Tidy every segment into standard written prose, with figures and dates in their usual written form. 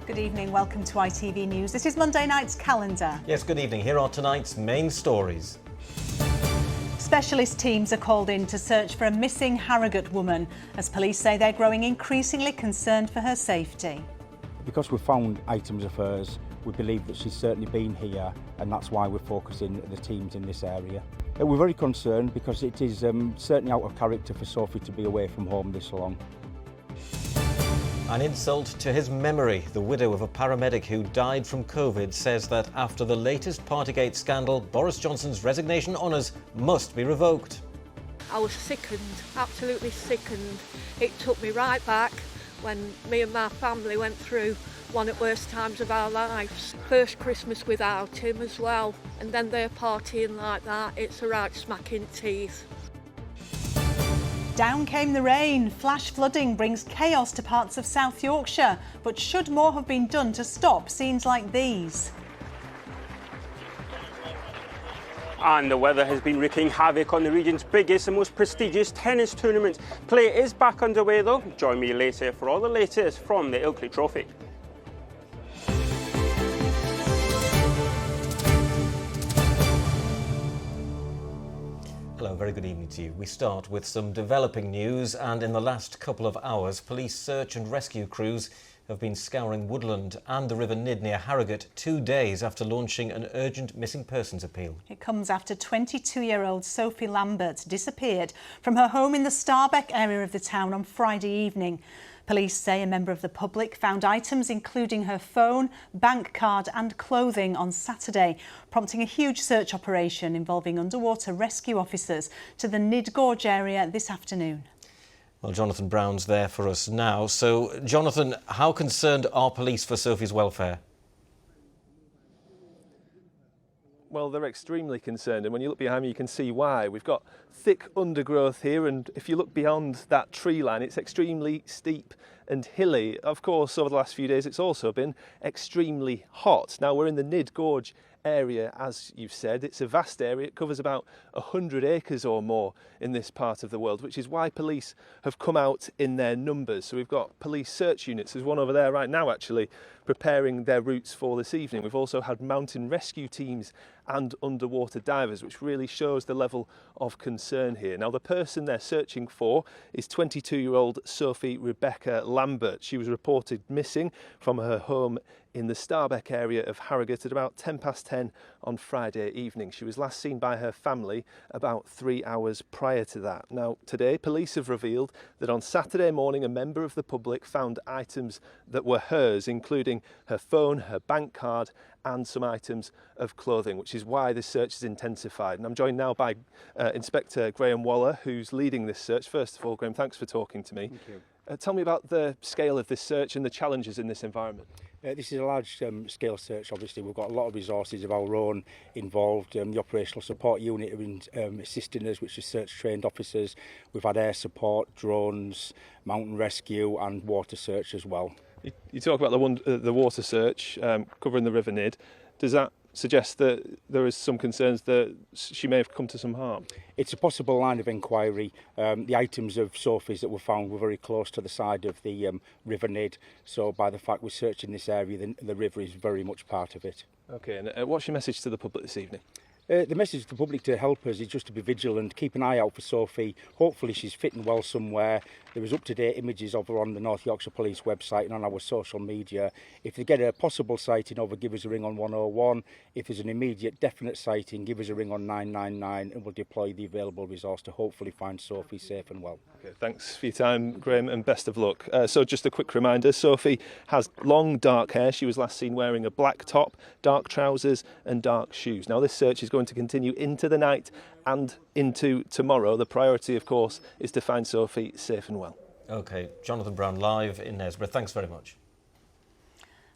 Good evening, welcome to ITV News. This is Monday night's calendar. Yes, good evening. Here are tonight's main stories. Specialist teams are called in to search for a missing Harrogate woman, as police say they're growing increasingly concerned for her safety. Because we've found items of hers, we believe that she's certainly been here, and that's why we're focusing the teams in this area. We're very concerned because it is certainly out of character for Sophie to be away from home this long. An insult to his memory. The widow of a paramedic who died from COVID says that after the latest Partygate scandal, Boris Johnson's resignation honours must be revoked. I was sickened, absolutely sickened. It took me right back when me and my family went through one of the worst times of our lives. First Christmas without him as well, and then they're partying like that. It's a right smack in teeth. Down came the rain. Flash flooding brings chaos to parts of South Yorkshire. But should more have been done to stop scenes like these? And the weather has been wreaking havoc on the region's biggest and most prestigious tennis tournament. Play is back underway though. Join me later for all the latest from the Ilkley Trophy. Hello, very good evening to you. We start with some developing news, and in the last couple of hours, police search and rescue crews have been scouring woodland and the River Nid near Harrogate 2 days after launching an urgent missing persons appeal. It comes after 22-year-old Sophie Lambert disappeared from her home in the Starbeck area of the town on Friday evening. Police say a member of the public found items including her phone, bank card and clothing on Saturday, prompting a huge search operation involving underwater rescue officers to the Nid Gorge area this afternoon. Well, Jonathan Brown's there for us now. So, Jonathan, how concerned are police for Sophie's welfare? Well, they're extremely concerned, and when you look behind me you can see why. We've got thick undergrowth here, and if you look beyond that tree line it's extremely steep and hilly. Of course, over the last few days it's also been extremely hot. Now we're in the Nid Gorge area, as you've said. It's a vast area. It covers about 100 acres or more in this part of the world, which is why police have come out in their numbers. So we've got police search units. There's one over there right now actually preparing their routes for this evening. We've also had mountain rescue teams and underwater divers, which really shows the level of concern here. Now the person they're searching for is 22-year-old Sophie Rebecca Lambert. She was reported missing from her home in the Starbeck area of Harrogate at about 10 on Friday evening. She was last seen by her family about 3 hours prior to that. Now today police have revealed that on Saturday morning a member of the public found items that were hers, including her phone, her bank card and some items of clothing, which is why this search is intensified. And I'm joined now by Inspector Graham Waller, who's leading this search. First of all, Graham, thanks for talking to me. Thank you. Tell me about the scale of this search and the challenges in this environment. This is a large scale search. Obviously we've got a lot of resources of our own involved. The operational support unit have been assisting us, which is search trained officers. We've had air support, drones, mountain rescue and water search as well. You talk about the water search covering the River Nid. Does that suggest that there is some concerns that she may have come to some harm? It's a possible line of inquiry. The items of Sophie's that were found were very close to the side of the River Nid, so by the fact we're searching this area, the river is very much part of it. Okay, and what's your message to the public this evening? The message to the public to help us is just to be vigilant, keep an eye out for Sophie. Hopefully she's fit and well somewhere. There is up-to-date images of her on the North Yorkshire Police website and on our social media. If they get a possible sighting over, give us a ring on 101. If there's an immediate definite sighting, give us a ring on 999 and we'll deploy the available resource to hopefully find Sophie safe and well. Okay, thanks for your time, Graham, and best of luck. So just a quick reminder, Sophie has long dark hair. She was last seen wearing a black top, dark trousers and dark shoes. Now this search is going to continue into the night and into tomorrow. The priority, of course, is to find Sophie safe and well. OK, Jonathan Brown live in Nesborough. Thanks very much.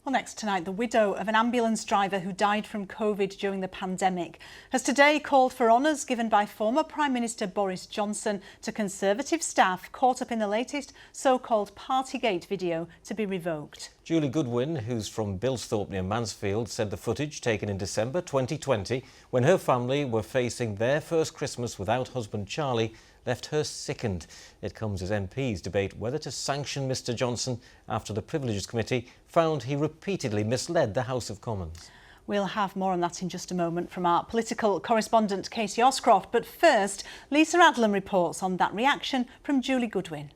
Well, next tonight, the widow of an ambulance driver who died from COVID during the pandemic has today called for honours given by former Prime Minister Boris Johnson to Conservative staff caught up in the latest so-called Partygate video to be revoked. Julie Goodwin, who's from Bilsthorpe near Mansfield, said the footage taken in December 2020, when her family were facing their first Christmas without husband Charlie, left her sickened. It comes as MPs debate whether to sanction Mr Johnson after the Privileges Committee found he repeatedly misled the House of Commons. We'll have more on that in just a moment from our political correspondent Katie Oscroft. But first, Lisa Adlam reports on that reaction from Julie Goodwin.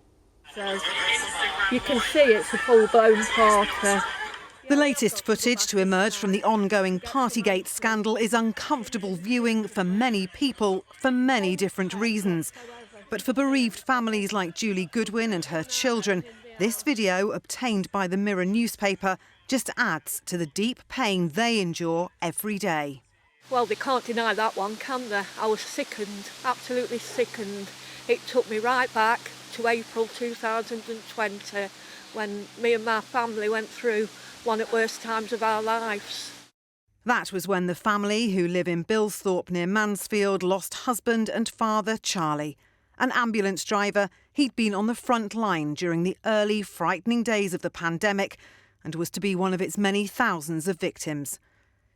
So you can see it's a full-blown party. The latest footage to emerge from the ongoing Partygate scandal is uncomfortable viewing for many people for many different reasons. But for bereaved families like Julie Goodwin and her children, this video, obtained by the Mirror newspaper, just adds to the deep pain they endure every day. Well, they can't deny that one, can they? I was sickened, absolutely sickened. It took me right back to April 2020 when me and my family went through one of the worst times of our lives. That was when the family, who live in Billsthorpe near Mansfield, lost husband and father Charlie. An ambulance driver, he'd been on the front line during the early, frightening days of the pandemic and was to be one of its many thousands of victims.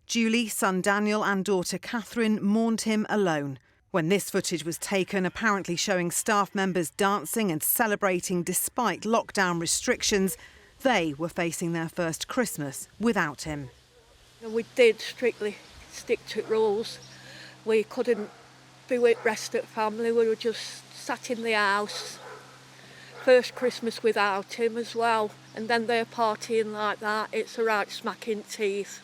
Julie, son Daniel and daughter Catherine mourned him alone. When this footage was taken, apparently showing staff members dancing and celebrating despite lockdown restrictions, they were facing their first Christmas without him. We did strictly stick to rules. We couldn't be with rest of the family, we were just sat in the house. First Christmas without him as well, and then they're partying like that. It's a right smack in teeth.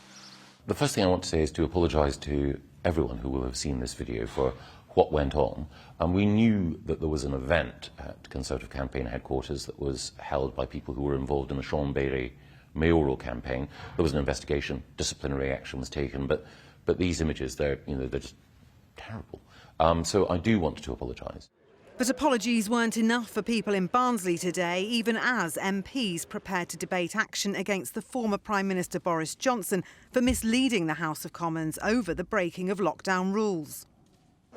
The first thing I want to say is to apologise to everyone who will have seen this video for what went on. And we knew that there was an event at Conservative campaign headquarters that was held by people who were involved in the Sean Bailey mayoral campaign. There was an investigation, disciplinary action was taken, but these images, they're just terrible. So I do want to apologise. But apologies weren't enough for people in Barnsley today, even as MPs prepared to debate action against the former Prime Minister Boris Johnson for misleading the House of Commons over the breaking of lockdown rules.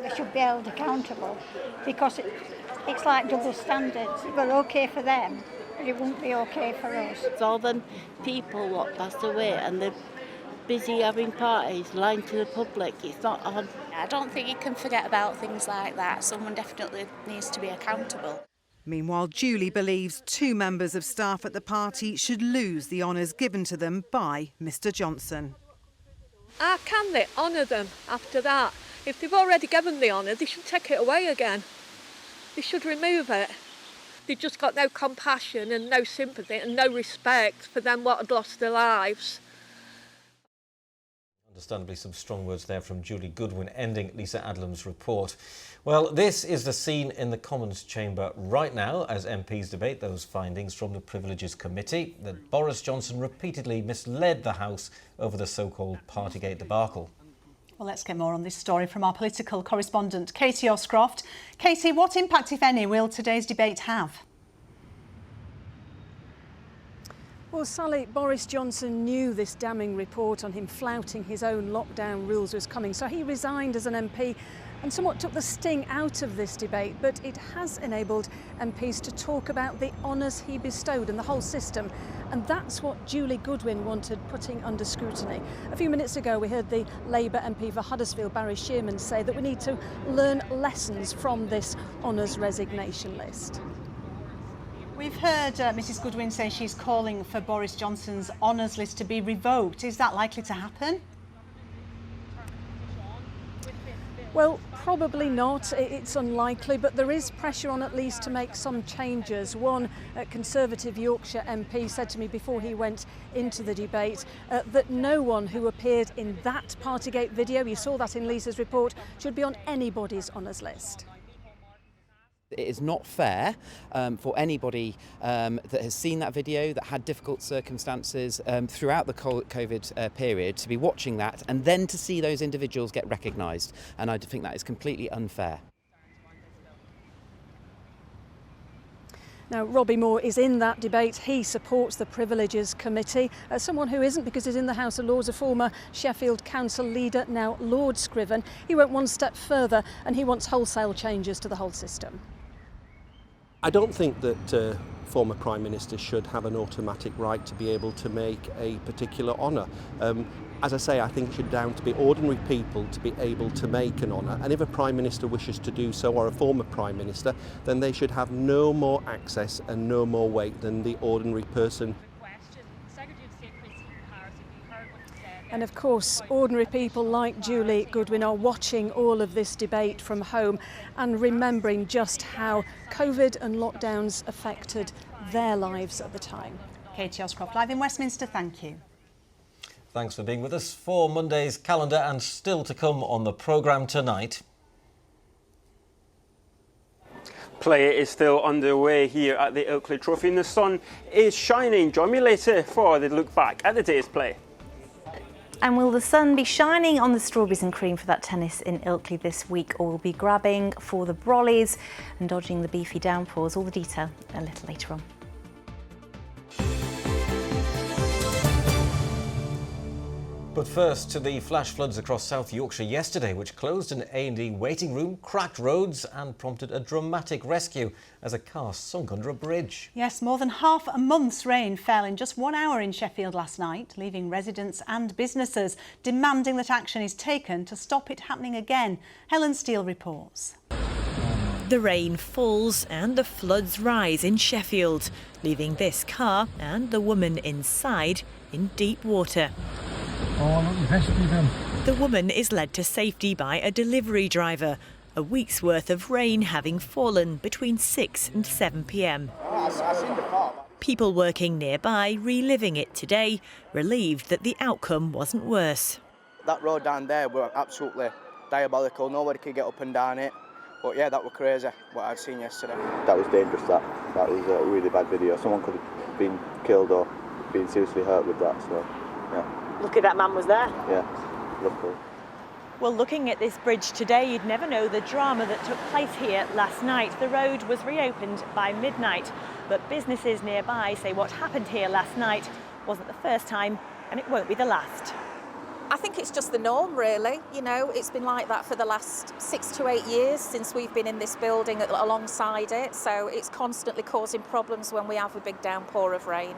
They should be held accountable because it's like double standards. We're OK for them, but it won't be OK for us. It's all them people what passed away and they're busy having parties, lying to the public. It's not on. I don't think you can forget about things like that. Someone definitely needs to be accountable. Meanwhile, Julie believes 2 members of staff at the party should lose the honours given to them by Mr Johnson. How can they honour them after that? If they've already given the honour, they should take it away again. They should remove it. They've just got no compassion and no sympathy and no respect for them what had lost their lives. Understandably, some strong words there from Julie Goodwin, ending Lisa Adlam's report. Well, this is the scene in the Commons chamber right now as MPs debate those findings from the Privileges Committee that Boris Johnson repeatedly misled the House over the so-called Partygate debacle. Well, let's get more on this story from our political correspondent, Katie Oscroft. Katie, what impact, if any, will today's debate have? Well, Sally, Boris Johnson knew this damning report on him flouting his own lockdown rules was coming, so he resigned as an MP and somewhat took the sting out of this debate, but it has enabled MPs to talk about the honours he bestowed and the whole system, and that's what Julie Goodwin wanted putting under scrutiny. A few minutes ago we heard the Labour MP for Huddersfield, Barry Shearman, say that we need to learn lessons from this honours resignation list. We've heard Mrs Goodwin say she's calling for Boris Johnson's honours list to be revoked. Is that likely to happen? Well, probably not. It's unlikely, but there is pressure on at least to make some changes. One Conservative Yorkshire MP said to me before he went into the debate that no one who appeared in that Partygate video, you saw that in Lisa's report, should be on anybody's honours list. It is not fair for anybody that has seen that video, that had difficult circumstances throughout the COVID period, to be watching that and then to see those individuals get recognised. And I think that is completely unfair. Now, Robbie Moore is in that debate. He supports the Privileges Committee. Someone who isn't, because he's in the House of Lords, a former Sheffield Council leader, now Lord Scriven. He went one step further and he wants wholesale changes to the whole system. I don't think that former Prime Minister should have an automatic right to be able to make a particular honour. As I say, I think it should down to be ordinary people to be able to make an honour, and if a Prime Minister wishes to do so, or a former Prime Minister, then they should have no more access and no more weight than the ordinary person. And of course, ordinary people like Julie Goodwin are watching all of this debate from home and remembering just how COVID and lockdowns affected their lives at the time. Katie Oscroft, live in Westminster, thank you. Thanks for being with us for Monday's calendar, and still to come on the programme tonight. Play is still underway here at the Ilkley Trophy and the sun is shining. Join me later for the look back at the day's play. And will the sun be shining on the strawberries and cream for that tennis in Ilkley this week, or will be grabbing for the brollies and dodging the beefy downpours? All the detail a little later on. But first to the flash floods across South Yorkshire yesterday, which closed an A&E waiting room, cracked roads and prompted a dramatic rescue as a car sunk under a bridge. Yes, more than half a month's rain fell in just 1 hour in Sheffield last night, leaving residents and businesses demanding that action is taken to stop it happening again. Helen Steele reports. The rain falls and the floods rise in Sheffield, leaving this car and the woman inside in deep water. The woman is led to safety by a delivery driver, a week's worth of rain having fallen between 6 and 7 p.m. People working nearby reliving it today, relieved that the outcome wasn't worse. That road down there were absolutely diabolical. Nobody could get up and down it. But yeah, that was crazy, what I'd seen yesterday. That was dangerous, that was a really bad video. Someone could have been killed or been seriously hurt with that, so yeah. Lucky that man was there. Yeah, luckily. Well, looking at this bridge today, you'd never know the drama that took place here last night. The road was reopened by midnight, but businesses nearby say what happened here last night wasn't the first time and it won't be the last. I think it's just the norm, really. You know, it's been like that for the last 6 to 8 years since we've been in this building alongside it, so it's constantly causing problems when we have a big downpour of rain.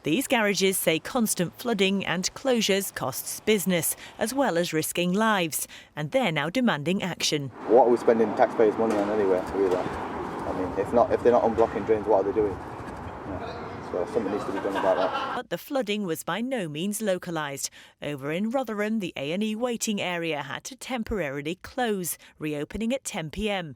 These garages say constant flooding and closures costs business, as well as risking lives, and they're now demanding action. What are we spending taxpayers' money on anyway, really? I mean, if they're not unblocking drains, what are they doing? Yeah. So something needs to be done about that. But the flooding was by no means localised. Over in Rotherham, the A&E waiting area had to temporarily close, reopening at 10 p.m.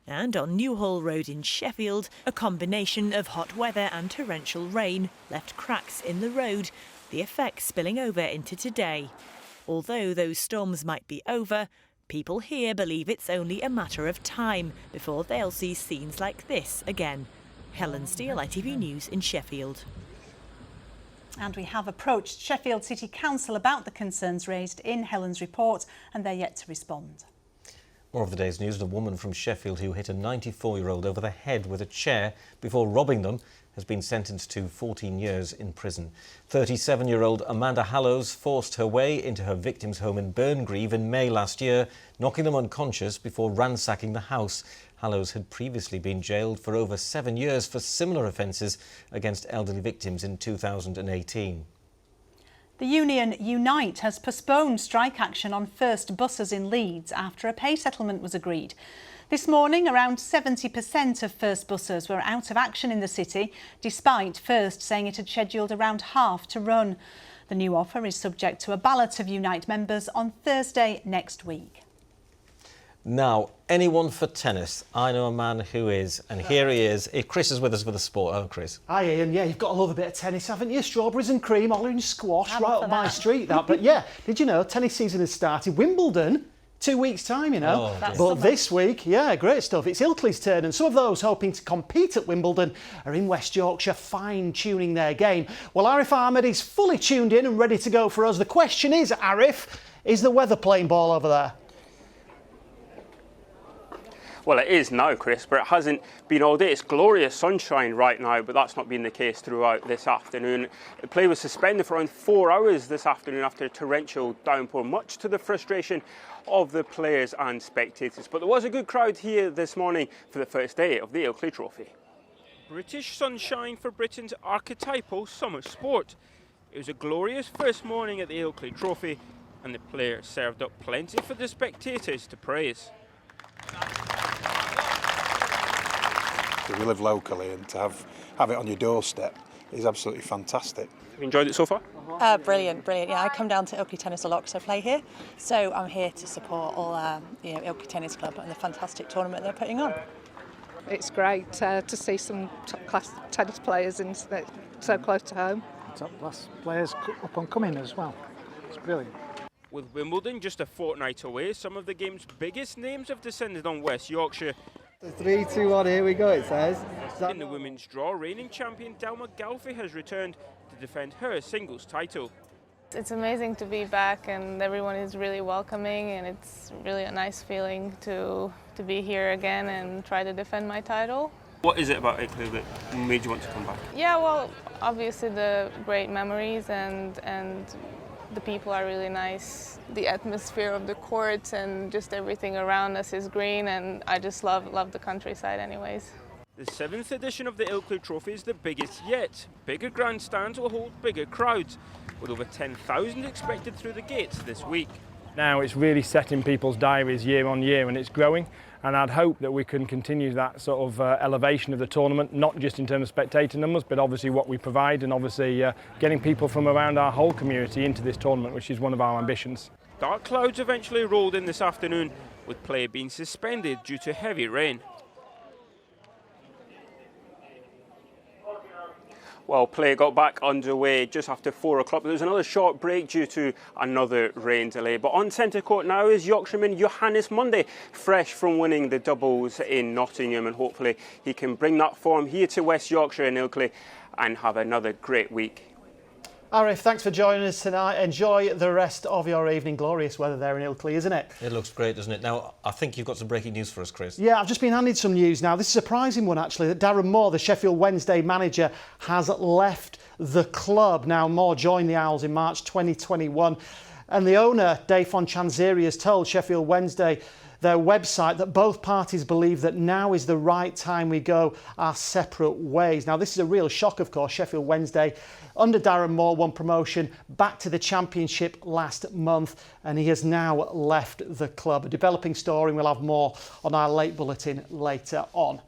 And on Newhall Road in Sheffield, a combination of hot weather and torrential rain left cracks in the road, the effects spilling over into today. Although those storms might be over, people here believe it's only a matter of time before they'll see scenes like this again. Helen Steele, ITV News in Sheffield. And we have approached Sheffield City Council about the concerns raised in Helen's report, and they're yet to respond. More of the day's news. A woman from Sheffield who hit a 94-year-old over the head with a chair before robbing them has been sentenced to 14 years in prison. 37-year-old Amanda Hallows forced her way into her victim's home in Burngreave in May last year, knocking them unconscious before ransacking the house. Hallows had previously been jailed for over 7 years for similar offences against elderly victims in 2018. The union Unite has postponed strike action on First buses in Leeds after a pay settlement was agreed. This morning, around 70% of First buses were out of action in the city, despite First saying it had scheduled around half to run. The new offer is subject to a ballot of Unite members on Thursday next week. Now, anyone for tennis? I know a man who is, and here he is. Chris is with us for the sport. Oh, Chris. Hi, Ian. Yeah, you've got to love a bit of tennis, haven't you? Strawberries and cream, orange squash, right up my street, that. But yeah, did you know tennis season has started? Wimbledon, 2 weeks' time, you know. Oh, but this week, yeah, great stuff. It's Ilkley's turn, and some of those hoping to compete at Wimbledon are in West Yorkshire, fine-tuning their game. Well, Arif Ahmed is fully tuned in and ready to go for us. The question is, Arif, is the weather playing ball over there? Well, it is now, Chris, but it hasn't been all day. It's glorious sunshine right now, but that's not been the case throughout this afternoon. The play was suspended for around 4 hours this afternoon after a torrential downpour, much to the frustration of the players and spectators. But there was a good crowd here this morning for the first day of the Ilkley Trophy. British sunshine for Britain's archetypal summer sport. It was a glorious first morning at the Ilkley Trophy, and the players served up plenty for the spectators to praise. We live locally, and to have it on your doorstep is absolutely fantastic. Have you enjoyed it so far? Brilliant. Yeah, I come down to Ilkley Tennis a lot because I play here, so I'm here to support all our Ilkley Tennis Club and the fantastic tournament they're putting on. It's great to see some top-class tennis players and so close to home. Top-class players up and coming as well. It's brilliant. With Wimbledon just a fortnight away, some of the game's biggest names have descended on West Yorkshire. 3, 2, 1, here we go, it says. In the women's draw, reigning champion Delma Galfi has returned to defend her singles title. It's amazing to be back, and everyone is really welcoming, and it's really a nice feeling to be here again and try to defend my title. What is it about Ilkley that made you want to come back? Yeah, well, obviously the great memories and the people are really nice. The atmosphere of the court and just everything around us is green, and I just love the countryside anyways. The 7th edition of the Ilkley Trophy is the biggest yet. Bigger grandstands will hold bigger crowds, with over 10,000 expected through the gates this week. Now it's really set in people's diaries year on year, and it's growing, and I'd hope that we can continue that sort of elevation of the tournament, not just in terms of spectator numbers, but obviously what we provide, and obviously getting people from around our whole community into this tournament, which is one of our ambitions. Dark clouds eventually rolled in this afternoon, with play being suspended due to heavy rain. Well, play got back underway just after 4 o'clock. There was another short break due to another rain delay. But on centre court now is Yorkshireman Johannes Munday, fresh from winning the doubles in Nottingham, and hopefully he can bring that form here to West Yorkshire and Ilkley and have another great week. Arif, thanks for joining us tonight. Enjoy the rest of your evening. Glorious weather there in Ilkley, isn't it? It looks great, doesn't it? Now, I think you've got some breaking news for us, Chris. Yeah, I've just been handed some news now. This is a surprising one, actually, that Darren Moore, the Sheffield Wednesday manager, has left the club. Now, Moore joined the Owls in March 2021, and the owner, Dave Fonchanzeri, has told Sheffield Wednesday, their website, that both parties believe that now is the right time we go our separate ways. Now, this is a real shock, of course. Sheffield Wednesday, under Darren Moore, won promotion back to the Championship last month, and he has now left the club. A developing story, and we'll have more on our late bulletin later on.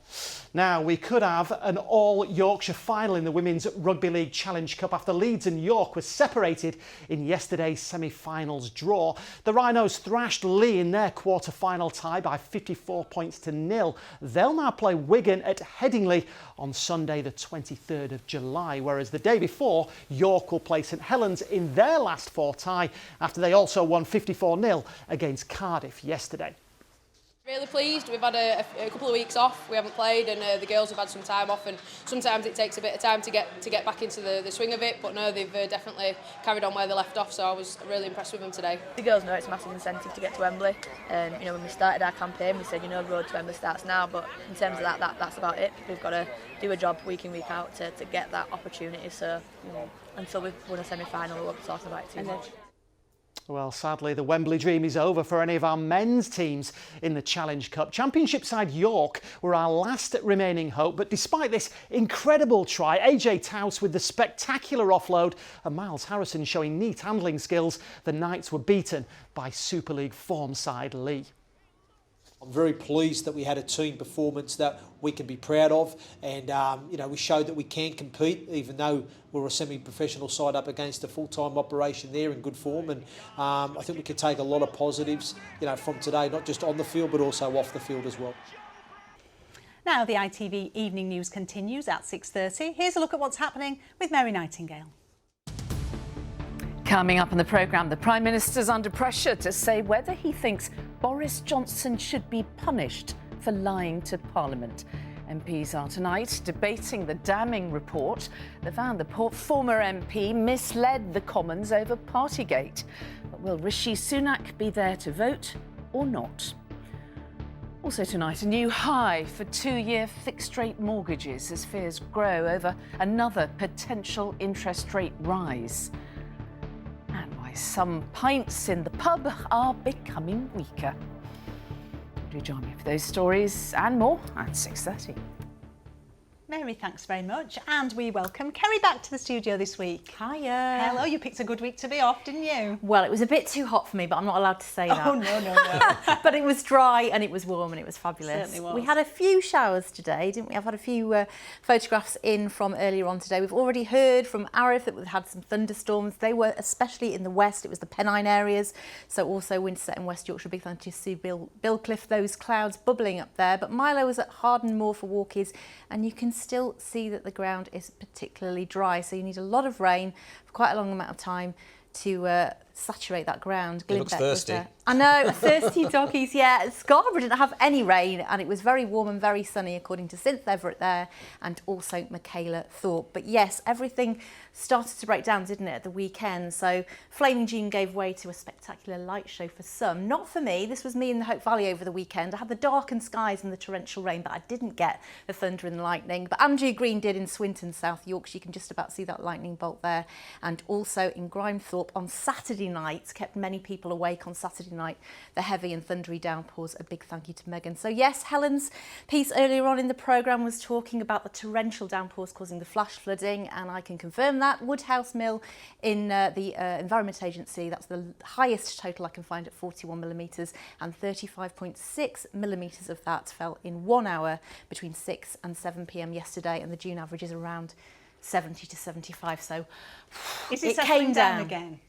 Now, we could have an all-Yorkshire final in the Women's Rugby League Challenge Cup after Leeds and York were separated in yesterday's semi-finals draw. The Rhinos thrashed Lee in their quarter-final tie by 54 points to 0. They'll now play Wigan at Headingley on Sunday the 23rd of July, whereas the day before, York will play St Helens in their last 4 tie after they also won 54-0 against Cardiff yesterday. Really pleased. We've had a couple of weeks off. We haven't played, and the girls have had some time off, and sometimes it takes a bit of time to get back into the swing of it, but no, they've definitely carried on where they left off, so I was really impressed with them today. The girls know it's a massive incentive to get to Wembley, and when we started our campaign we said the road to Wembley starts now, but in terms of that's about it. We've got to do a job week in, week out to get that opportunity, so until we've won a semi-final we won't be talking about it too much. Well, sadly, the Wembley dream is over for any of our men's teams in the Challenge Cup. Championship side York were our last remaining hope, but despite this incredible try, AJ Towse with the spectacular offload and Miles Harrison showing neat handling skills, the Knights were beaten by Super League form side Lee. I'm very pleased that we had a team performance that we can be proud of, and we showed that we can compete even though we're a semi-professional side up against a full-time operation there in good form, and I think we could take a lot of positives from today, not just on the field but also off the field as well. Now the ITV evening news continues at 6:30. Here's a look at what's happening with Mary Nightingale. Coming up on the programme, the Prime Minister's under pressure to say whether he thinks Boris Johnson should be punished for lying to Parliament. MPs are tonight debating the damning report that found the former MP misled the Commons over Partygate. But will Rishi Sunak be there to vote or not? Also tonight, a new high for 2-year fixed-rate mortgages as fears grow over another potential interest rate rise. And why some pints in the pub are becoming weaker. Do join me for those stories and more at 6:30. Mary, thanks very much. And we welcome Kerry back to the studio this week. Hiya. Hello, you picked a good week to be off, didn't you? Well, it was a bit too hot for me, but I'm not allowed to say that. Oh, no. But it was dry and it was warm and it was fabulous. Certainly was. We had a few showers today, didn't we? I've had a few photographs in from earlier on today. We've already heard from Arif that we've had some thunderstorms. They were especially in the west. It was the Pennine areas. So also Winterset and West Yorkshire. Big thank you to Sue Billcliffe. Those clouds bubbling up there. But Milo was at Harden Moor for walkies, and you can still see that the ground is particularly dry. So you need a lot of rain for quite a long amount of time to saturate that ground. It looks thirsty. I know, thirsty doggies, yeah. Scarborough didn't have any rain and it was very warm and very sunny, according to Cynth Everett there and also Michaela Thorpe. But yes, everything started to break down, didn't it, at the weekend? So Flaming June gave way to a spectacular light show for some. Not for me. This was me in the Hope Valley over the weekend. I had the darkened skies and the torrential rain, but I didn't get the thunder and lightning. But Andrew Green did in Swinton, South Yorkshire. You can just about see that lightning bolt there. And also in Grimethorpe on Saturday night, kept many people awake on Saturday night, the heavy and thundery downpours. A big thank you to Megan. So yes, Helen's piece earlier on in the programme was talking about the torrential downpours causing the flash flooding, and I can confirm that. Woodhouse Mill in the Environment Agency, that's the highest total I can find at 41 millimetres, and 35.6 millimetres of that fell in 1 hour between 6 and 7 p.m. yesterday, and the June average is around 70 to 75. So is it came down again?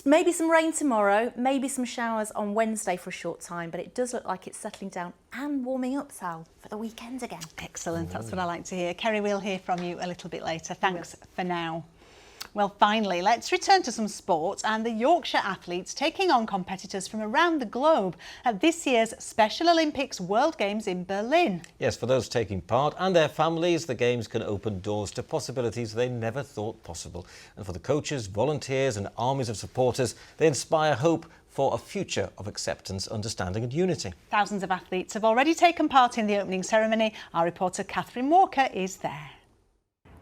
Maybe some rain tomorrow, maybe some showers on Wednesday for a short time, but it does look like it's settling down and warming up, Sal, for the weekend again. Excellent, that's what I like to hear. Kerry, we'll hear from you a little bit later. Thanks for now. Well, finally, let's return to some sport and the Yorkshire athletes taking on competitors from around the globe at this year's Special Olympics World Games in Berlin. Yes, for those taking part and their families, the Games can open doors to possibilities they never thought possible. And for the coaches, volunteers and armies of supporters, they inspire hope for a future of acceptance, understanding and unity. Thousands of athletes have already taken part in the opening ceremony. Our reporter Catherine Walker is there.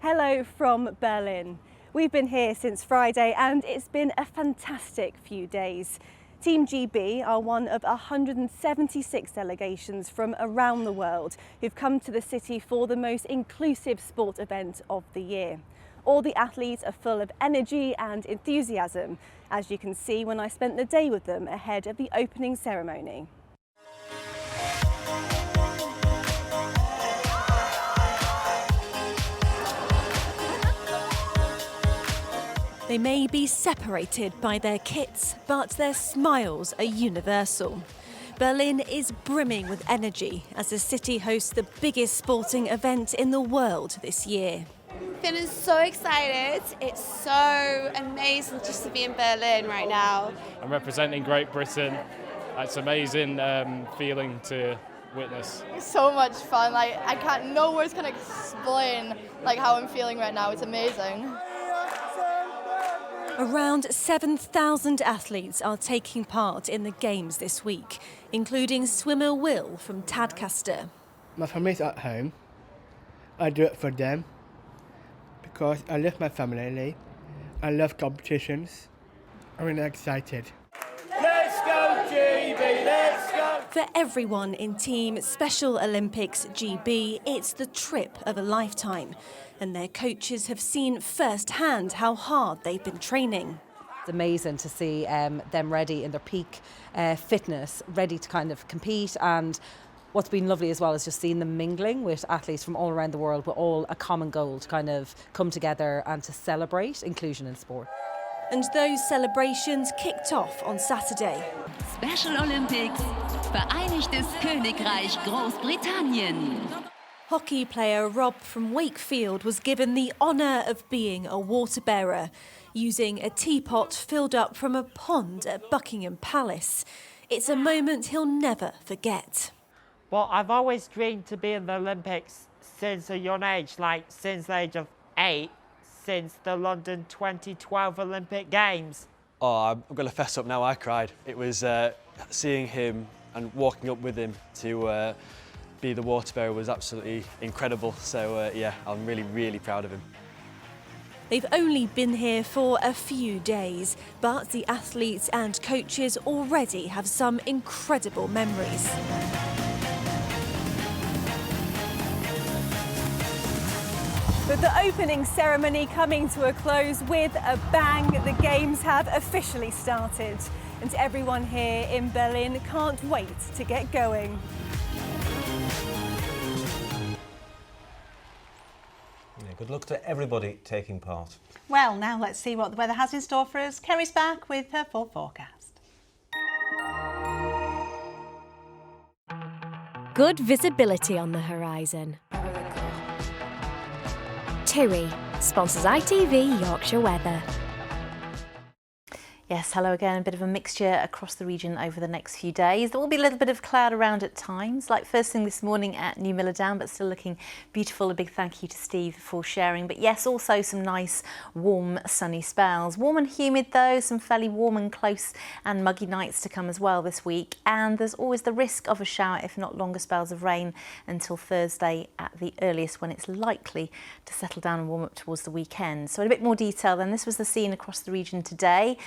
Hello from Berlin. We've been here since Friday and it's been a fantastic few days. Team GB are one of 176 delegations from around the world who've come to the city for the most inclusive sport event of the year. All the athletes are full of energy and enthusiasm, as you can see when I spent the day with them ahead of the opening ceremony. They may be separated by their kits, but their smiles are universal. Berlin is brimming with energy as the city hosts the biggest sporting event in the world this year. Feeling so excited. It's so amazing just to be in Berlin right now. I'm representing Great Britain. It's amazing feeling to witness. It's so much fun. No words can explain how I'm feeling right now. It's amazing. Around 7,000 athletes are taking part in the Games this week, including swimmer Will from Tadcaster. My family's at home. I do it for them because I love my family. I love competitions. I'm really excited. Let's go GB, let's go! For everyone in Team Special Olympics GB, it's the trip of a lifetime. And their coaches have seen firsthand how hard they've been training. It's amazing to see them ready in their peak fitness, ready to kind of compete. And what's been lovely as well is just seeing them mingling with athletes from all around the world with all a common goal to kind of come together and to celebrate inclusion in sport. And those celebrations kicked off on Saturday. Special Olympics, Vereinigtes Königreich Großbritannien. Hockey player Rob from Wakefield was given the honour of being a water bearer, using a teapot filled up from a pond at Buckingham Palace. It's a moment he'll never forget. Well, I've always dreamed to be in the Olympics since a young age, since the age of 8, since the London 2012 Olympic Games. Oh, I'm going to fess up now, I cried. It was seeing him and walking up with him to be the water bearer was absolutely incredible. So yeah, I'm really, really proud of him. They've only been here for a few days, but the athletes and coaches already have some incredible memories. With the opening ceremony coming to a close with a bang, the games have officially started. And everyone here in Berlin can't wait to get going. Yeah, good luck to everybody taking part. Well, now let's see what the weather has in store for us. Kerry's back with her full forecast. Good visibility on the horizon. TUI sponsors ITV Yorkshire Weather. Yes, hello again. A bit of a mixture across the region over the next few days. There will be a little bit of cloud around at times, like first thing this morning at New Miller Down, but still looking beautiful. A big thank you to Steve for sharing. But yes, also some nice, warm, sunny spells. Warm and humid though, some fairly warm and close and muggy nights to come as well this week. And there's always the risk of a shower, if not longer spells of rain, until Thursday at the earliest, when it's likely to settle down and warm up towards the weekend. So in a bit more detail then, this was the scene across the region today.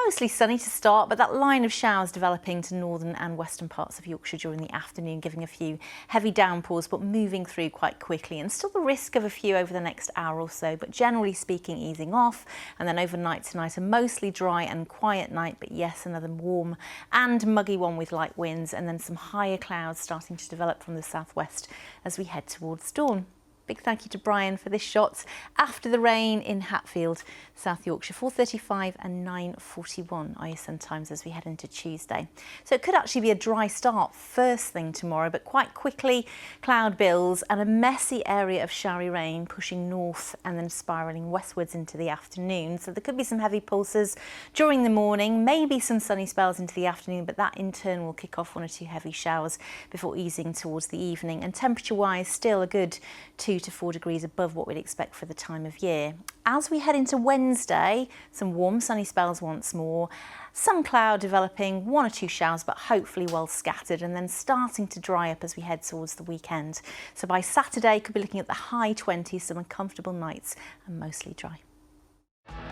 Mostly sunny to start, but that line of showers developing to northern and western parts of Yorkshire during the afternoon, giving a few heavy downpours, but moving through quite quickly. And still the risk of a few over the next hour or so, but generally speaking, easing off. And then overnight tonight, a mostly dry and quiet night, but yes, another warm and muggy one with light winds, and then some higher clouds starting to develop from the southwest as we head towards dawn. Big thank you to Brian for this shot after the rain in Hatfield, South Yorkshire, 4:35 and 9:41 ISN times as we head into Tuesday. So it could actually be a dry start first thing tomorrow, but quite quickly cloud bills and a messy area of showery rain pushing north and then spiralling westwards into the afternoon. So there could be some heavy pulses during the morning, maybe some sunny spells into the afternoon, but that in turn will kick off one or two heavy showers before easing towards the evening. And temperature-wise, still a good 2 to 4 degrees above what we'd expect for the time of year. As we head into Wednesday, some warm sunny spells once more, some cloud developing, 1 or 2 showers, but hopefully well scattered, and then starting to dry up as we head towards the weekend. So by Saturday, could be looking at the high 20s, some uncomfortable nights and mostly dry.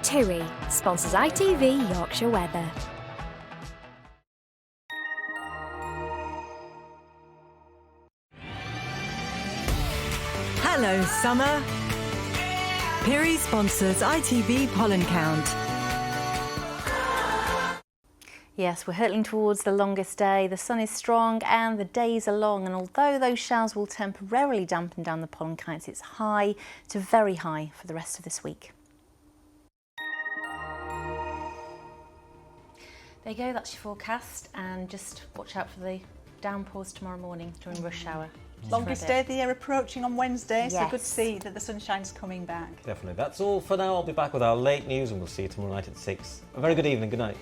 TUI sponsors ITV Yorkshire Weather. Hello, summer. Piri sponsors ITV Pollen Count. Yes, we're hurtling towards the longest day. The sun is strong and the days are long. And although those showers will temporarily dampen down the pollen counts, it's high to very high for the rest of this week. There you go, that's your forecast. And just watch out for the downpours tomorrow morning during rush hour. Longest day of the year approaching on Wednesday, so Yes. good to see that the sunshine's coming back. Definitely. That's all for now. I'll be back with our late news and we'll see you tomorrow night at 6. A very good evening. Good night.